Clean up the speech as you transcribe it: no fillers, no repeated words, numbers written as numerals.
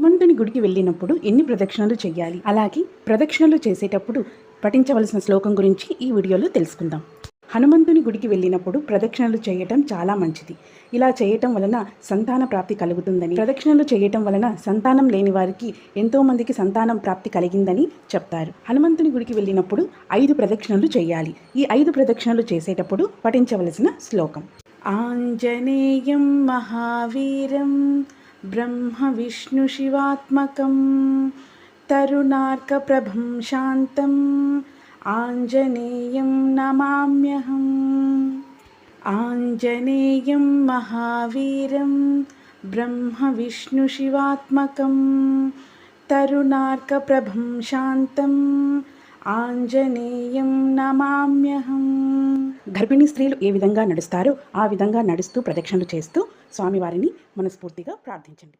హనుమంతుని గుడికి వెళ్ళినప్పుడు ఎన్ని ప్రదక్షిణలు చేయాలి, అలాగే ప్రదక్షిణలు చేసేటప్పుడు పఠించవలసిన శ్లోకం గురించి ఈ వీడియోలో తెలుసుకుందాం. హనుమంతుని గుడికి వెళ్ళినప్పుడు ప్రదక్షిణలు చేయటం చాలా మంచిది. ఇలా చేయటం వలన సంతాన ప్రాప్తి కలుగుతుందని, ప్రదక్షిణలు చేయటం వలన సంతానం లేని వారికి ఎంతో మందికి సంతానం ప్రాప్తి కలిగిందని చెప్తారు. హనుమంతుని గుడికి వెళ్ళినప్పుడు 5 ప్రదక్షిణలు చేయాలి. ఈ 5 ప్రదక్షిణలు చేసేటప్పుడు పఠించవలసిన శ్లోకం: ఆంజనేయం మహావీరం బ్రహ్మ విష్ణు శివాత్మకం తరుణార్కప్రభం శాంతం ఆంజనేయం నమామ్యహం. ఆంజనేయం మహావీరం బ్రహ్మ విష్ణు శివాత్మకం తరుణార్కప్రభం శాంతం ఆంజనేయం నమామ్యహం. గర్భిణీ స్త్రీలు ఏ విధంగా నడుస్తారో ఆ విధంగా నడుస్తూ ప్రదక్షిణలు చేస్తూ స్వామివారిని మనస్ఫూర్తిగా ప్రార్థించండి.